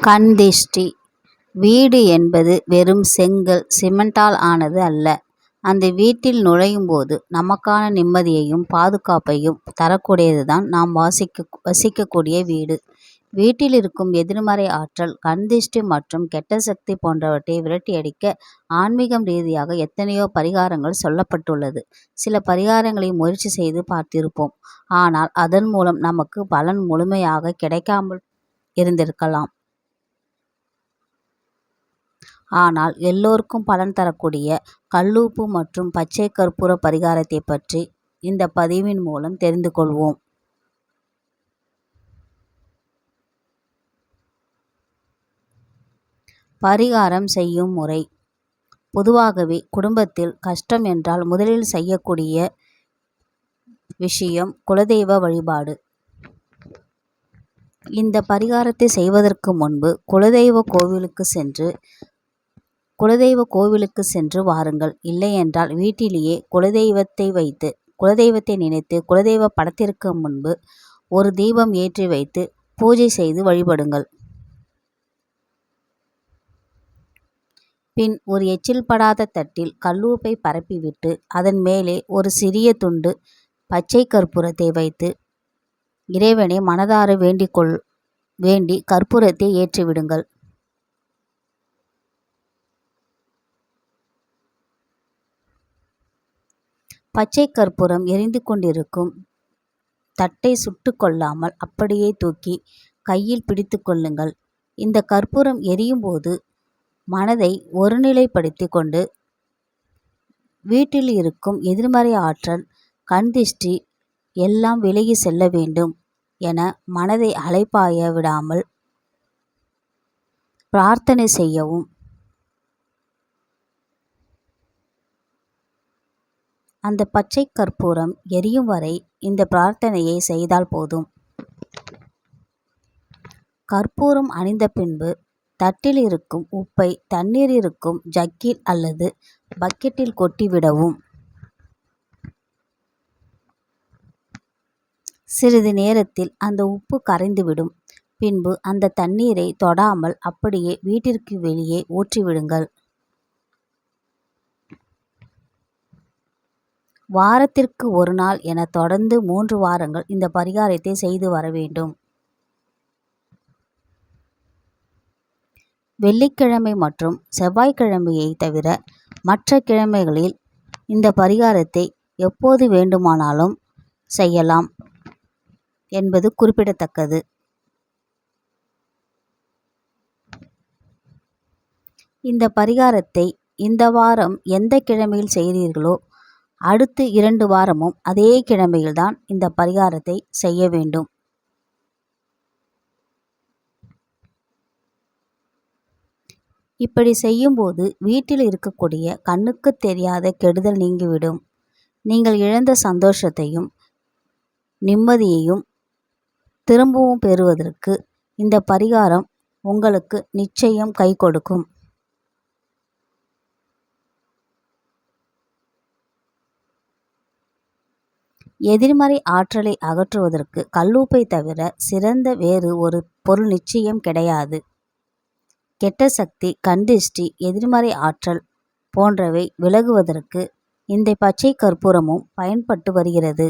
கண் திஷ்டி. வீடு என்பது வெறும் செங்கல் சிமெண்டால் ஆனது அல்ல. அந்த வீட்டில் நுழையும்போது நமக்கான நிம்மதியையும் பாதுகாப்பையும் தரக்கூடியதுதான் நாம் வசிக்கக்கூடிய வீடு. வீட்டில் இருக்கும் எதிர்மறை ஆற்றல், கண் திஷ்டி மற்றும் கெட்ட சக்தி போன்றவற்றை விரட்டியடிக்க ஆன்மீகம் ரீதியாக எத்தனையோ பரிகாரங்கள் சொல்லப்பட்டுள்ளது. சில பரிகாரங்களை முயற்சி செய்து பார்த்திருப்போம். ஆனால் அதன் மூலம் நமக்கு பலன் முழுமையாக கிடைக்காமல் இருந்திருக்கலாம். ஆனால் எல்லோருக்கும் பலன் தரக்கூடிய கல்லுப்பு மற்றும் பச்சை கற்பூர பரிகாரத்தை பற்றி இந்த பதிவின் மூலம் தெரிந்து கொள்வோம். பரிகாரம் செய்யும் முறை. பொதுவாகவே குடும்பத்தில் கஷ்டம் என்றால் முதலில் செய்யக்கூடிய விஷயம் குலதெய்வ வழிபாடு. இந்த பரிகாரத்தை செய்வதற்கு முன்பு குலதெய்வ கோவிலுக்கு சென்று வாருங்கள். இல்லையென்றால் வீட்டிலேயே குலதெய்வத்தை நினைத்து குலதெய்வ படத்திற்கு முன்பு ஒரு தீபம் ஏற்றி வைத்து பூஜை செய்து வழிபடுங்கள். பின் ஒரு எச்சில் படாத தட்டில் கல்லுப்பை பரப்பிவிட்டு அதன் மேலே ஒரு சிறிய துண்டு பச்சை கற்பூரத்தை வைத்து இறைவனை மனதார வேண்டி கற்பூரத்தை ஏற்றிவிடுங்கள். பச்சை கற்பூரம் எரிந்து கொண்டிருக்கும் தட்டை சுட்டு கொள்ளாமல் அப்படியே தூக்கி கையில் பிடித்து கொள்ளுங்கள். இந்த கற்பூரம் எரியும் போது மனதை ஒருநிலைப்படுத்தி கொண்டு வீட்டில் இருக்கும் எதிர்மறை ஆற்றல், கண் திஷ்டி எல்லாம் விலகி செல்ல வேண்டும் என மனதை அலைபாய விடாமல் பிரார்த்தனை செய்யவும். அந்த பச்சை கற்பூரம் எரியும் வரை இந்த பிரார்த்தனையை செய்தால் போதும். கற்பூரம் அணிந்த பின்பு தட்டில் இருக்கும் உப்பை தண்ணீர் இருக்கும் ஜக்கில் அல்லது பக்கெட்டில் கொட்டிவிடவும். சிறிது நேரத்தில் அந்த உப்பு கரைந்துவிடும். பின்பு அந்த தண்ணீரை தொடாமல் அப்படியே வீட்டிற்கு வெளியே ஊற்றிவிடுங்கள். வாரத்திற்கு ஒரு நாள் என தொடர்ந்து 3 வாரங்கள் இந்த பரிகாரத்தை செய்து வர வேண்டும். வெள்ளிக்கிழமை மற்றும் செவ்வாய்க்கிழமையை தவிர மற்ற கிழமைகளில் இந்த பரிகாரத்தை எப்போது வேண்டுமானாலும் செய்யலாம் என்பது குறிப்பிடத்தக்கது. இந்த பரிகாரத்தை இந்த வாரம் எந்த கிழமையில் செய்தீர்களோ அடுத்து 2 வாரமும் அதே கிழமையில்தான் இந்த பரிகாரத்தை செய்ய வேண்டும். இப்படி செய்யும்போது வீட்டில் இருக்கக்கூடிய கண்ணுக்கு தெரியாத கெடுதல் நீங்கிவிடும். நீங்கள் இழந்த சந்தோஷத்தையும் நிம்மதியையும் திரும்பவும் பெறுவதற்கு இந்த பரிகாரம் உங்களுக்கு நிச்சயம் கை கொடுக்கும். எதிர்மறை ஆற்றலை அகற்றுவதற்கு கல்லுப்பை தவிர சிறந்த வேறு ஒரு பொருள் நிச்சயம் கிடையாது. கெட்ட சக்தி, கண் திஷ்டி, எதிர்மறை ஆற்றல் போன்றவை விலகுவதற்கு இந்த பச்சை கற்பூரமும் பயன்பட்டு வருகிறது.